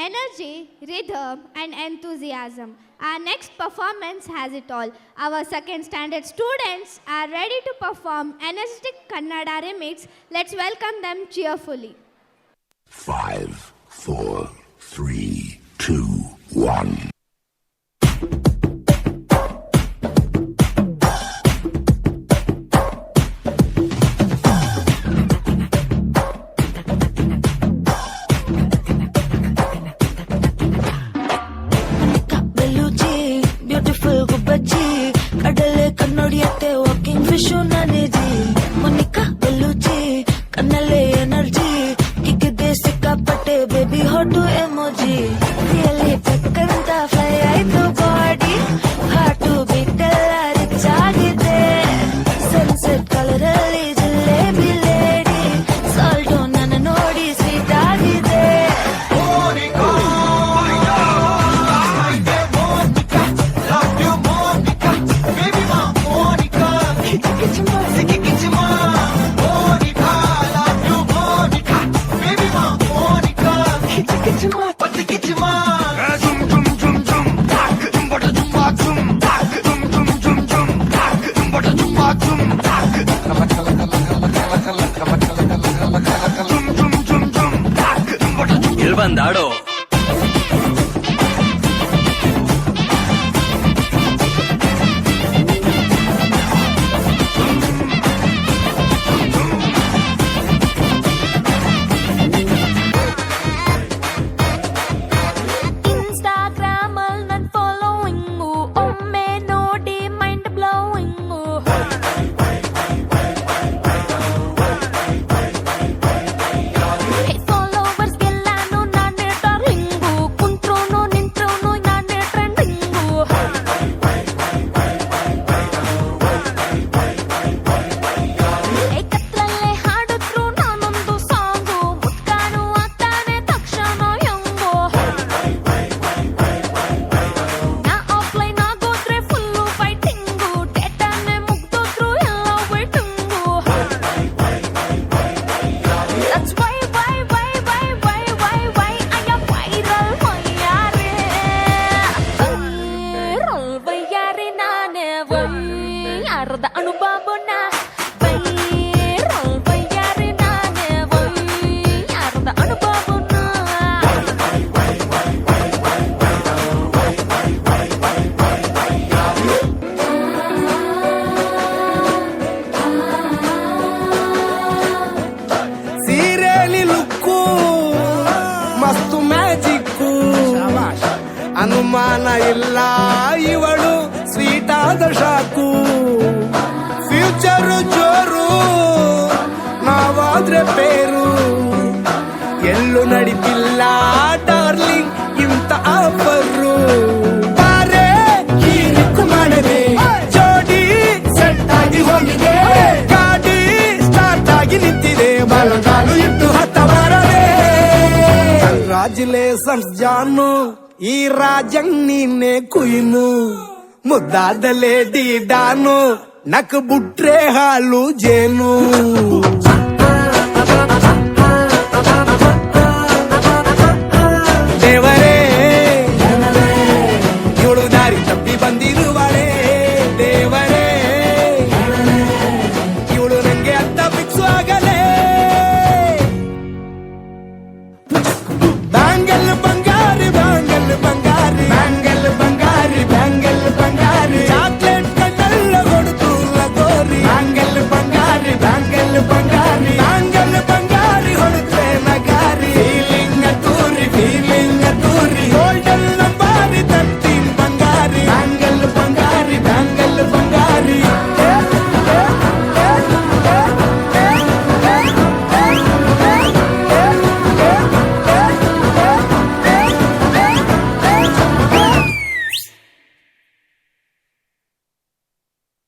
energy, rhythm, and enthusiasm. Our next performance has it all. Our second standard students are ready to perform energetic Kannada remix. Let's welcome them cheerfully. 5, 4, 3, 2, 1. Beautiful ಗುಬ್ಬಚ್ಚಿ ಕಡಲೆ ಕನ್ನಡಿಯತ್ತೆ walking fish ನಾನೇಜಿ Monica ಬೆಲ್ಲುಚಿ ಕಣ್ಣಲ್ಲೇ energy ಕಿಕ್ಕಿದ್ದೆ ಸಿಕ್ಕಾಪಟ್ಟೆ baby ಹೊಟ್ಟು emoji really ಬೆಕ್ಕಂತ fly ಆಯ್ತು body ಹಾಟು ಬಿಟ್ಟೆಲ್ಲ rich ಆಗಿದೆ sunset ಕಲರಲ್ಲಿ jalebi lady salt ನನ್ನ ನೋಡಿ sweet ಆಗಿದೆ ಬಂದಾಡೋ ಇನ್ಸ್ಟಾಗ್ರಾಮ್ ಅಲ್ಲಿ ನನ್ ಫಾಲೋವಿಂಗು ಒಮ್ಮೆ ನೋಡಿ ಮೈಂಡ್ ಬ್ಲೋವಿಂಗು ಫಾಲೋವರ್ಸ್ಗೆಲ್ಲಾನು ನಾನೇ ಡಾರ್ಲಿಂಗು ಕುಂತ್ರೋನು ನಿಂತ್ರೋನು ನಾನೇ ಟ್ರೆಂಡಿಂಗು ಕತ್ಲಲ್ಲೇ ಹಾಡಿದ್ರು ನಾನೊಂದು ಸಾಂಗು ಮುತ್ಕಾನು ಆಗ್ತಾನೆ ತಕ್ಷಣ ಯಂಗು ನಾ ಆಫ್ಲೈನ್ ಆಗೋದ್ರೆ ಫುಲ್ಲು ಫೈಟಿಂಗು ಡೇಟಾನೆ ಮುಗ್ದೋದ್ರು ಎಲ್ಲ waiting That's why I am viral ವಯ್ಯಾರೆ viral ವಯ್ಯಾರೆ ನಾನೇ ವಯ್ಯಾರದ ಅನುಭವನ viral ವಯ್ಯಾರೆ ನಾನೇ ವಯ್ಯಾರದ ಅನುಭವನ ಸೀರೆಲಿ ಲುಕ್ಕು ಮಸ್ತು ಮ್ಯಾಜಿಕ್ಕು ಅನುಮಾನ ಇಲ್ಲ ಇವಳು ಸ್ವೀಟ್ ಆದ ಶಾಕು ಫ್ಯೂಚರು ಜೋರು ನಾವಾದ್ರೆ ಪೇರು ಎಲ್ಲೂ ನಡೀತಿಲ್ಲ ಡಾರ್ಲಿಂಗ್ ಇಂತ ಆಫರು ಬಾರೆ ಹೀರಿಕ್ಕು ಮಾಡದೆ ಜೋಡಿ ಸೆಟ್ ಆಗಿ ಹೋಗಿದೆ ಗಾಡಿ ಸ್ಟಾರ್ಟ್ ಆಗಿ ನಿಂತಿದೆ ಬಲಗಾಲು ಇಟ್ಟು ಹತ್ತ ಬರದೆ ಕಂಗ್ರಾಚುಲೇಷನ್ಸ್ ಜಾನು ಈ ರಾಜಂಗ್ ನೀನೆ ಕುಯ್ನು ಮುದ್ದಾದ ಲೇಡಿ ಡಾನು ನಕ್ ಬುಟ್ರೆ ಹಾಲು ಜೇನು